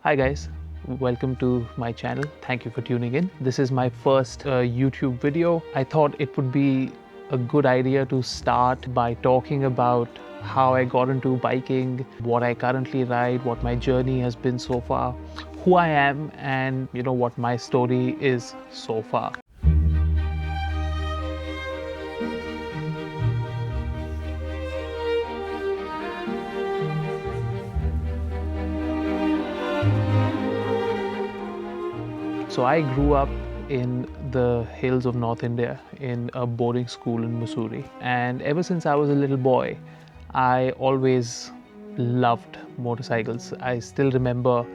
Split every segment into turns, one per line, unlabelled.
Hi guys, welcome to my channel. Thank you for tuning in. This is my first YouTube video. I thought it would be a good idea to start by talking about how I got into biking, what I currently ride, what my journey has been so far, who I am, and what my story is so far. So I grew up in the hills of North India in a boarding school in Missouri. And ever since I was a little boy, I always loved motorcycles. I still remember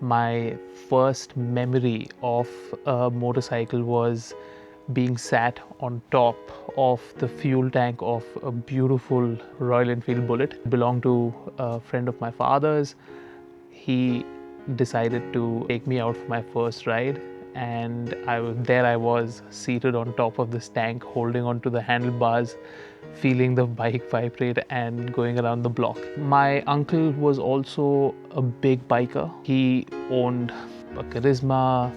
my first memory of a motorcycle was being sat on top of the fuel tank of a beautiful Royal Enfield Bullet. It belonged to a friend of my father's. He decided to take me out for my first ride, and I was seated on top of this tank, holding onto the handlebars, feeling the bike vibrate and going around the block. My uncle was also a big biker. He owned a Charisma,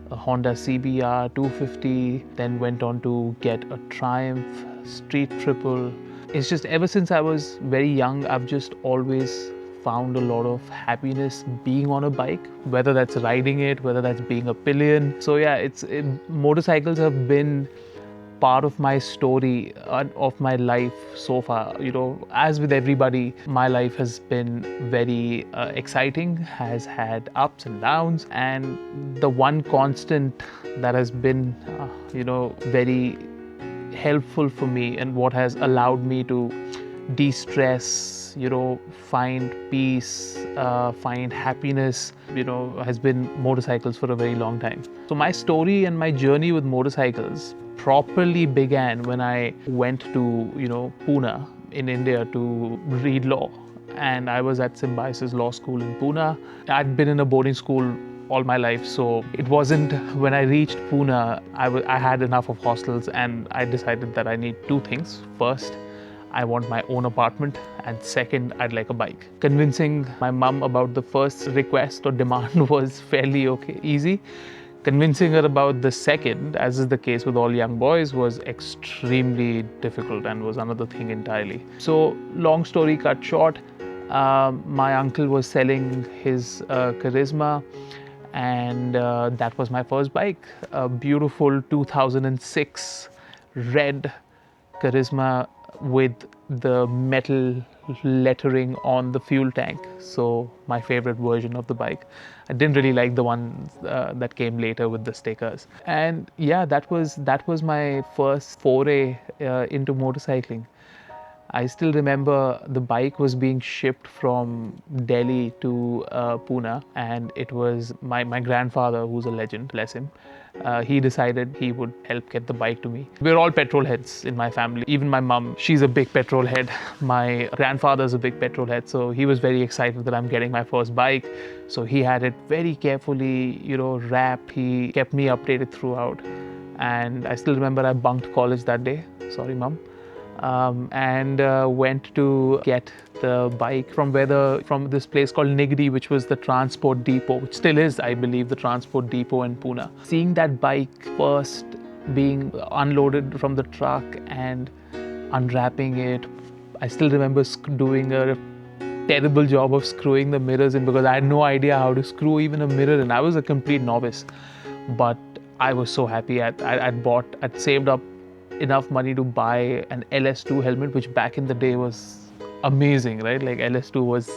a Honda CBR 250, then went on to get a Triumph Street Triple. It's just ever since I was very young, I've just always found a lot of happiness being on a bike, whether that's riding it, whether that's being a pillion. So yeah, motorcycles have been part of my story, of my life so far. As with everybody, my life has been very exciting, has had ups and downs, and the one constant that has been very helpful for me and what has allowed me to de-stress, find peace, find happiness, has been motorcycles for a very long time. So my story and my journey with motorcycles properly began when I went to, Pune in India to read law. And I was at Cimba and I's law school in Pune. I'd been in a boarding school all my life, so it wasn't when I reached Pune, I had enough of hostels, and I decided that I need two things. First, I want my own apartment, and second, I'd like a bike. Convincing my mum about the first request or demand was fairly easy. Convincing her about the second, as is the case with all young boys, was extremely difficult and was another thing entirely. So, long story cut short, my uncle was selling his Charisma, and that was my first bike. A beautiful 2006 red Charisma with the metal lettering on the fuel tank. So my favorite version of the bike. I didn't really like the one that came later with the stickers. And yeah, that was my first foray into motorcycling. I still remember the bike was being shipped from Delhi to Pune, and it was my grandfather, who's a legend, bless him. He decided he would help get the bike to me. We're all petrol heads in my family. Even my mum, she's a big petrol head. My grandfather's a big petrol head, so he was very excited that I'm getting my first bike. So he had it very carefully, wrapped. He kept me updated throughout. And I still remember I bunked college that day. Sorry, mum. And went to get the bike from this place called Nigdi, which was the transport depot, which still is, I believe, the transport depot in Pune. Seeing that bike first being unloaded from the truck and unwrapping it, I still remember doing a terrible job of screwing the mirrors in because I had no idea how to screw even a mirror in. I was a complete novice, but I was so happy. I'd saved up enough money to buy an LS2 helmet, which back in the day was amazing, right? Like LS2 was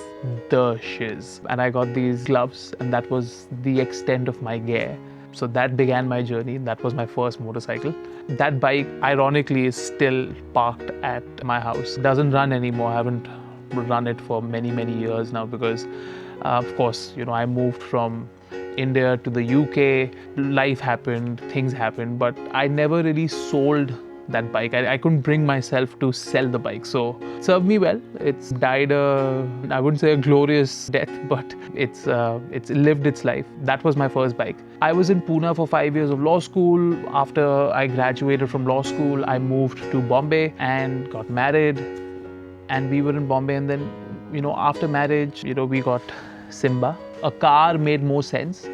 the shiz. And I got these gloves, and that was the extent of my gear. So that began my journey. That was my first motorcycle. That bike, ironically, is still parked at my house. It doesn't run anymore. I haven't run it for many, many years now because, of course, I moved from India to the UK. Life happened, things happened, but I never really sold that bike. I couldn't bring myself to sell the bike, so it served me well. It's died I wouldn't say a glorious death, but it's lived its life. That was my first bike. I was in Pune for 5 years of law school. After I graduated from law school, I moved to Bombay and got married, and we were in Bombay, and then after marriage, we got Cimba. a car made more sense.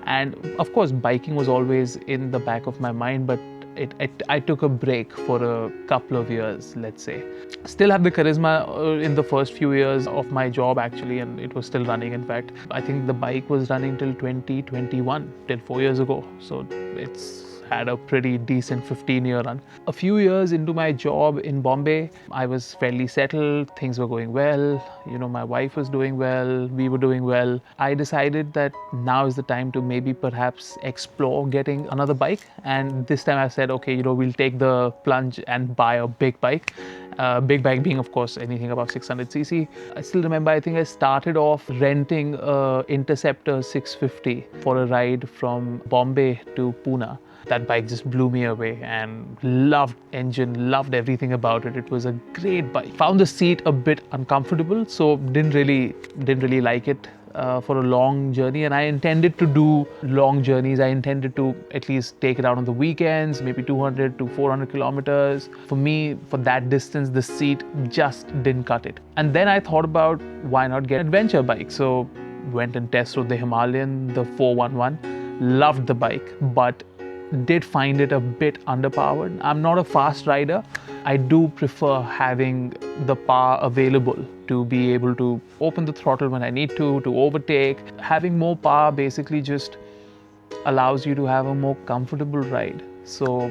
And of course, biking was always in the back of my mind, but I took a break for a couple of years, let's say. Still have the charisma in the first few years of my job actually, and it was still running. In fact, I think the bike was running till 2021, till 4 years ago. So it's had a pretty decent 15-year run. A few years into my job in Bombay, I was fairly settled, things were going well, my wife was doing well, we were doing well. I decided that now is the time to maybe perhaps explore getting another bike. And this time I said, okay, we'll take the plunge and buy a big bike. Big bike being, of course, anything above 600cc. I still remember, I think I started off renting a Interceptor 650 for a ride from Bombay to Pune. That bike just blew me away, and loved engine, loved everything about it. It was a great bike. Found the seat a bit uncomfortable, so didn't really like it for a long journey. And I intended to do long journeys. I intended to at least take it out on the weekends, maybe 200 to 400 kilometers. For me, for that distance, the seat just didn't cut it. And then I thought about why not get an adventure bike. So went and tested the Himalayan, the 411. Loved the bike, but did find it a bit underpowered. I'm not a fast rider. I do prefer having the power available to be able to open the throttle when I need to overtake. Having more power basically just allows you to have a more comfortable ride. So,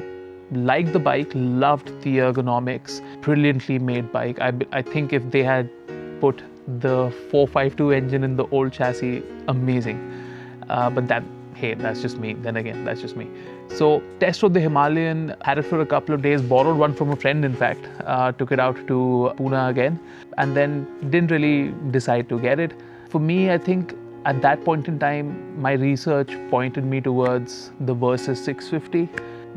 liked the bike, loved the ergonomics, brilliantly made bike. I think if they had put the 452 engine in the old chassis, amazing. But that's just me. Then again, that's just me. So test rode the Himalayan, had it for a couple of days, borrowed one from a friend in fact, took it out to Pune again, and then didn't really decide to get it. For me, I think at that point in time, my research pointed me towards the Versys 650.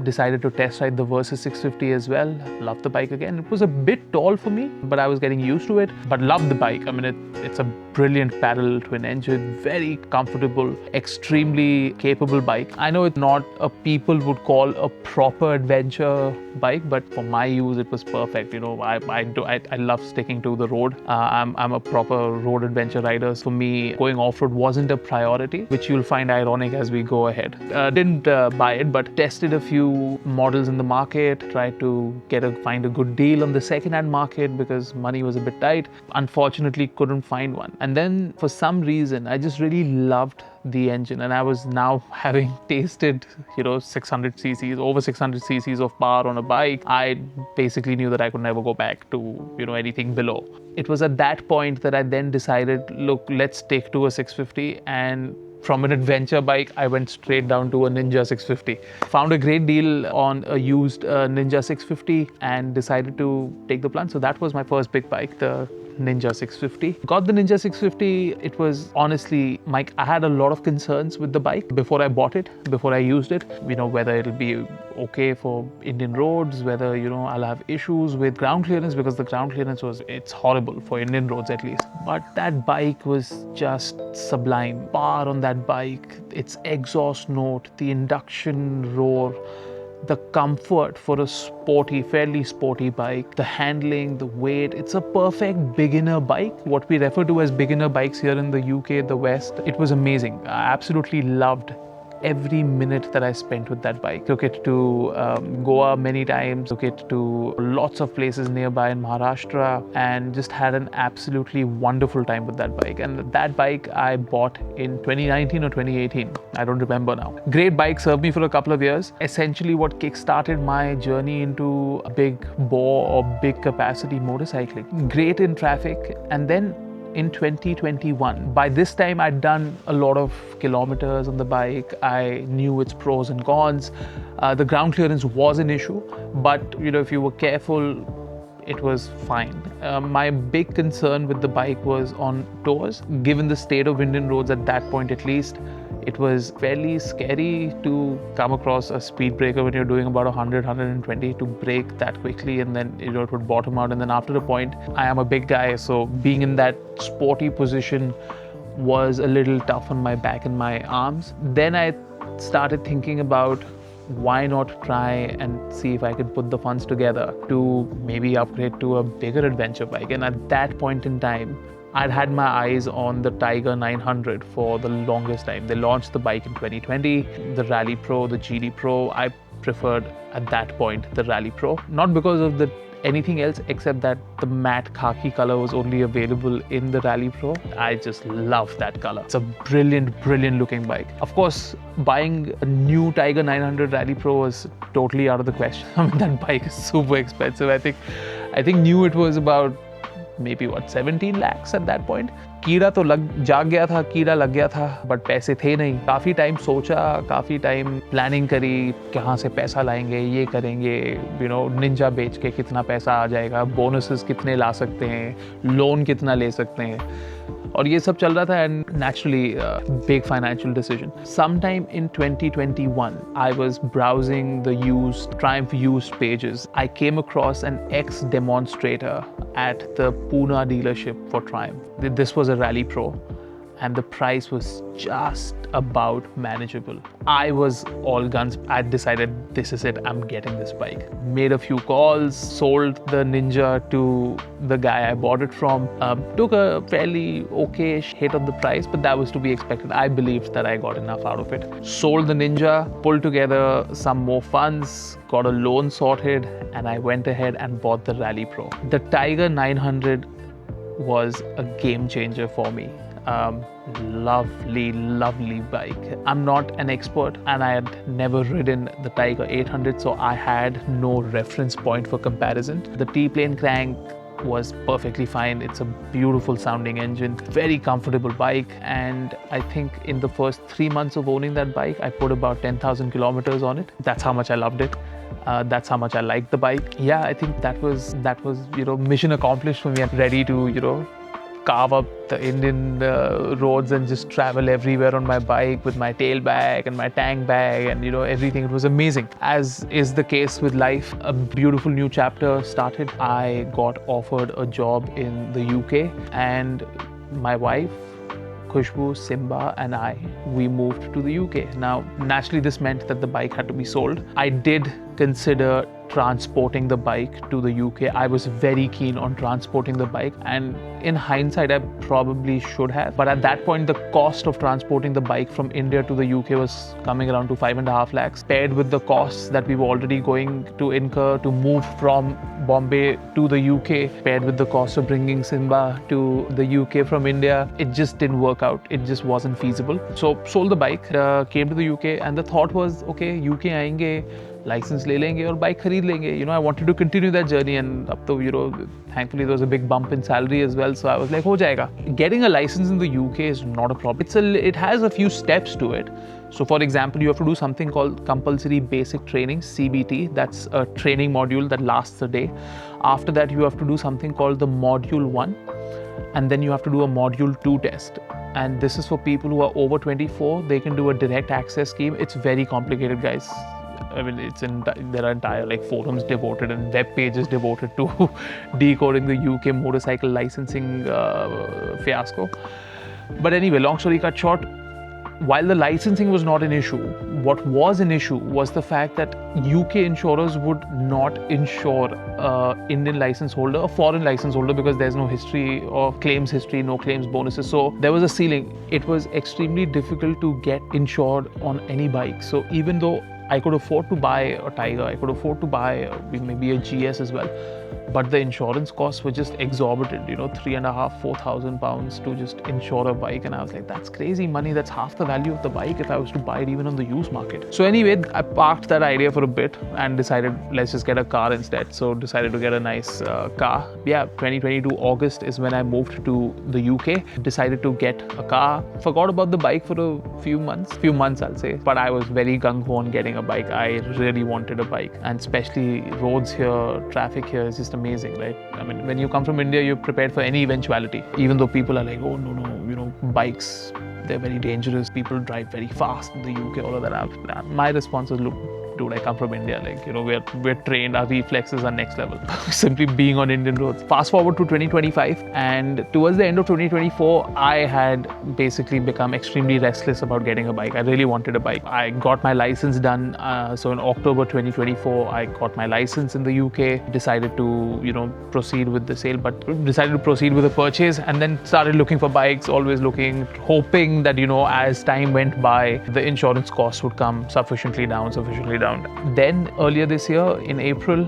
Decided to test ride the Versys 650 as well. Loved the bike again. It was a bit tall for me, but I was getting used to it. But loved the bike. I mean, it's a brilliant paddle twin engine, very comfortable, extremely capable bike. I know it's not a people would call a proper adventure bike, but for my use, it was perfect. I love sticking to the road. I'm a proper road adventure rider. For me, going off-road wasn't a priority, which you'll find ironic as we go ahead. Didn't buy it, but tested a few models in the market, tried to find a good deal on the second-hand market because money was a bit tight. Unfortunately, couldn't find one. And then for some reason, I just really loved the engine, and I was now having tasted, 600 cc's, over 600 cc's of power on a bike. I basically knew that I could never go back to, anything below. It was at that point that I then decided, look, let's stick to a 650, and from an adventure bike, I went straight down to a Ninja 650. Found a great deal on a used Ninja 650 and decided to take the plunge. So that was my first big bike, the Ninja 650. Got the Ninja 650. It was honestly, Mike, I had a lot of concerns with the bike before I bought it, before I used it. Whether it'll be okay for Indian roads, whether, I'll have issues with ground clearance, because the ground clearance it's horrible for Indian roads at least. But that bike was just sublime. Power on that bike, its exhaust note, the induction roar, the comfort for a fairly sporty bike, the handling, the weight. It's a perfect beginner bike, what we refer to as beginner bikes here in the UK, the West. It was amazing. I absolutely loved every minute that I spent with that bike. Took it to Goa many times, took it to lots of places nearby in Maharashtra, and just had an absolutely wonderful time with that bike. And that bike I bought in 2019 or 2018. I don't remember now. Great bike, served me for a couple of years. Essentially what kick-started my journey into big bore or big capacity motorcycling. Great in traffic. And then in 2021. By this time, I'd done a lot of kilometers on the bike. I knew its pros and cons. The ground clearance was an issue, but if you were careful, it was fine. My big concern with the bike was on tours. Given the state of Indian roads at that point at least, it was fairly scary to come across a speed breaker when you're doing about 100, 120 to brake that quickly, and then it would bottom out. And then after a point, I am a big guy, so being in that sporty position was a little tough on my back and my arms. Then I started thinking about why not try and see if I could put the funds together to maybe upgrade to a bigger adventure bike. And at that point in time, I'd had my eyes on the Tiger 900 for the longest time. They launched the bike in 2020, the Rally Pro, the GD Pro. I preferred at that point the Rally Pro, not because of the anything else except that the matte khaki color was only available in the Rally Pro. I just love that color. It's a brilliant, brilliant looking bike. Of course, buying a new Tiger 900 Rally Pro was totally out of the question. I mean, that bike is super expensive. I think new it was about maybe 17 lakhs at that point. कीड़ा तो जाग गया था, कीड़ा लग गया था, but पैसे थे नहीं. काफ़ी टाइम सोचा, काफ़ी टाइम प्लानिंग करी, कहाँ से पैसा लाएंगे, ये करेंगे, निंजा बेच के कितना पैसा आ जाएगा, बोनसेस कितने ला सकते हैं, लोन कितना ले सकते हैं, और ये सब चल रहा था. And naturally big financial decision. Sometime in 2021, I was browsing the Triumph used pages. I came across an ex-demonstrator at the Pune dealership for Triumph. This was a Rally Pro, and the price was just about manageable. I was all guns. I decided this is it. I'm getting this bike. Made a few calls, sold the Ninja to the guy I bought it from. Took a fairly okay-ish hit on the price, but that was to be expected. I believed that I got enough out of it. Sold the Ninja, pulled together some more funds, got a loan sorted, and I went ahead and bought the Rally Pro. The Tiger 900 was a game changer for me. Lovely bike. I'm not an expert and I had never ridden the Tiger 800, so I had no reference point for comparison. The T-plane crank was perfectly fine. It's a beautiful sounding engine, very comfortable bike, and I think in the first 3 months of owning that bike, I put about 10,000 kilometers on it. That's how much I loved it. That's how much I liked the bike. Yeah, I think that was mission accomplished for me. I'm ready to carve up the Indian roads and just travel everywhere on my bike with my tail bag and my tank bag and everything. It was amazing. As is the case with life, a beautiful new chapter started. I got offered a job in the UK, and my wife Khushbu, Cimba and I, we moved to the UK. Now, naturally this meant that the bike had to be sold. I did consider transporting the bike to the UK. I was very keen on transporting the bike, and in hindsight I probably should have, but at that point the cost of transporting the bike from India to the UK was coming around to 5.5 lakhs, paired with the costs that we were already going to incur to move from Bombay to the UK, paired with the cost of bringing Cimba to the UK from India. It just didn't work out. It just wasn't feasible. So sold the bike, came to the UK, and the thought was, okay, UK आएंगे, license ले लेंगे और bike खरीद लेंगे. I wanted to continue that journey, and up to thankfully there was a big bump in salary as well, so I was like, हो जाएगा. Getting a license in the UK is not a problem. It has a few steps to it. So for example, you have to do something called compulsory basic training, CBT. That's a training module that lasts a day. After that, you have to do something called the module 1, and then you have to do a module 2 test. And this is for people who are over 24. They can do a direct access scheme. It's very complicated, guys. I mean, there are entire forums devoted and web pages devoted to decoding the UK motorcycle licensing fiasco. But anyway, long story cut short, while the licensing was not an issue, what was an issue was the fact that UK insurers would not insure an Indian license holder, a foreign license holder, because there's no history or claims history, no claims bonuses. So there was a ceiling. It was extremely difficult to get insured on any bike. So even though I could afford to buy a Tiger, I could afford to buy maybe a GS as well, but the insurance costs were just exorbitant, 3,500-4,000 pounds to just insure a bike. And I was like, that's crazy money. That's half the value of the bike if I was to buy it even on the used market. So anyway, I parked that idea for a bit and decided, let's just get a car instead. So decided to get a nice car. Yeah, 2022 August is when I moved to the UK. Decided to get a car. Forgot about the bike for a few months I'll say. But I was very gung-ho on getting a bike. I really wanted a bike, and especially roads here, traffic here is just amazing, right? I mean, when you come from India, you're prepared for any eventuality. Even though people are like, oh no, bikes, they're very dangerous. People drive very fast in the UK, all of that. My response is, look, dude, I come from India. Like, we're trained, our reflexes are next level. Simply being on Indian roads. Fast forward to 2025, and towards the end of 2024, I had basically become extremely restless about getting a bike. I really wanted a bike. I got my license done. So in October 2024, I got my license in the UK, decided to, proceed with the sale, but decided to proceed with the purchase, and then started looking for bikes, always looking, hoping that, as time went by, the insurance costs would come sufficiently down. Then earlier this year, in April,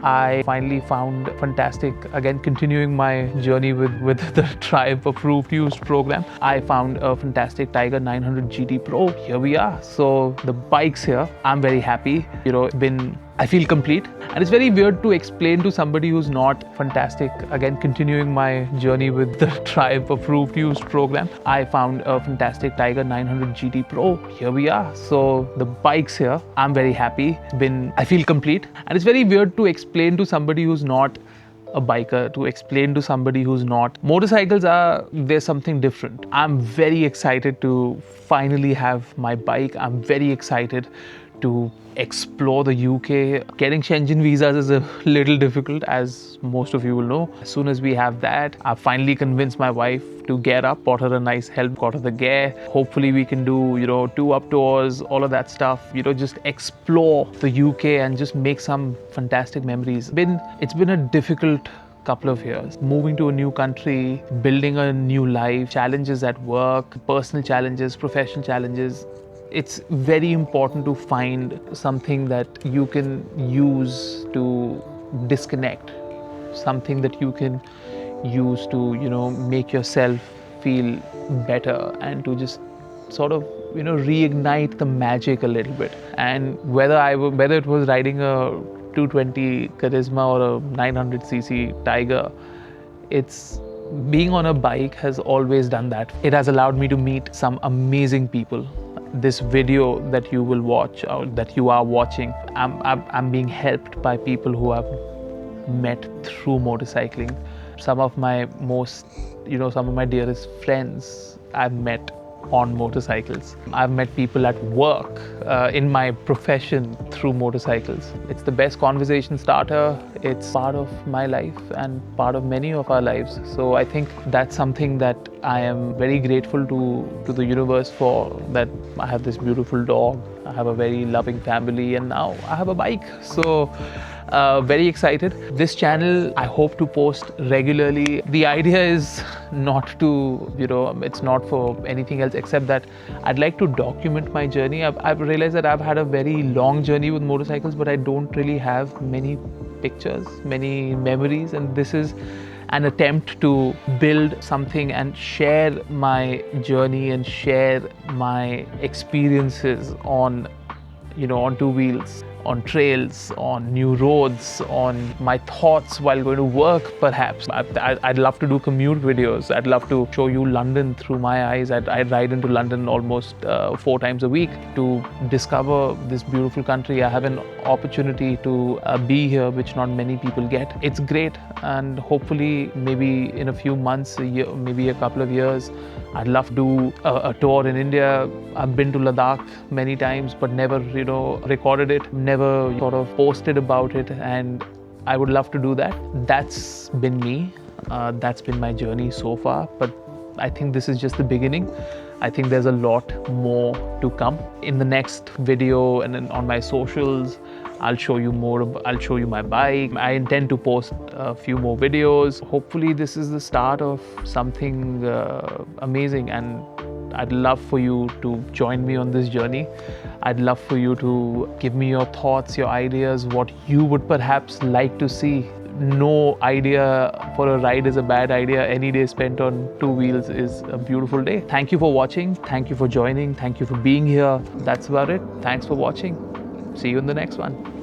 I finally found fantastic, again, continuing my journey with the Triumph Approved Used program. I found a fantastic Tiger 900 GT Pro. Here we are. So the bike's here. I'm very happy. I feel complete. And it's very weird to explain to somebody who's not fantastic. Again, continuing my journey with the Triumph Approved Used program. I found a fantastic Tiger 900 GT Pro. Here we are. So the bike's here. I'm very happy. I feel complete. And it's very weird to explain to somebody who's not a biker, to explain to somebody who's not. Motorcycles there's something different. I'm very excited to finally have my bike. I'm very excited to explore the UK. Getting Schengen visas is a little difficult, as most of you will know. As soon as we have that, I finally convinced my wife to gear up, bought her a nice helmet, got her the gear. Hopefully we can do, 2 up tours, all of that stuff, just explore the UK and just make some fantastic memories. It's been a difficult couple of years. Moving to a new country, building a new life, challenges at work, personal challenges, professional challenges. It's very important to find something that you can use to disconnect, something that you can use to, make yourself feel better and to just sort of, reignite the magic a little bit. And whether it was riding a 220 Charisma or a 900cc Tiger, it's being on a bike has always done that. It has allowed me to meet some amazing people. This video that you will watch, or that you are watching, I'm being helped by people who I've met through motorcycling. Some of my dearest friends I've met on motorcycles. I've met people at work, in my profession, through motorcycles. It's the best conversation starter. It's part of my life and part of many of our lives. So I think that's something that I am very grateful to the universe for, that I have this beautiful dog, I have a very loving family, and now I have a bike. So very excited. This channel, I hope to post regularly. The idea is not to, it's not for anything else except that I'd like to document my journey. I've realized that I've had a very long journey with motorcycles, but I don't really have many pictures, many memories, and this is an attempt to build something and share my journey and share my experiences on, on 2 wheels, on trails, on new roads, on my thoughts while going to work, perhaps. I'd love to do commute videos. I'd love to show you London through my eyes. I'd ride into London almost 4 times a week to discover this beautiful country. I have an opportunity to be here, which not many people get. It's great, and hopefully maybe in a few months, a year, maybe a couple of years, I'd love to do a tour in India. I've been to Ladakh many times, but never, recorded it, never sort of posted about it, and I would love to do that. That's been me. That's been my journey so far, but I think this is just the beginning. I think there's a lot more to come. In the next video and then on my socials, I'll show you more. I'll show you my bike. I intend to post a few more videos. Hopefully this is the start of something amazing, and I'd love for you to join me on this journey. I'd love for you to give me your thoughts, your ideas, what you would perhaps like to see. No idea for a ride is a bad idea. Any day spent on 2 wheels is a beautiful day. Thank you for watching. Thank you for joining. Thank you for being here. That's about it. Thanks for watching. See you in the next one.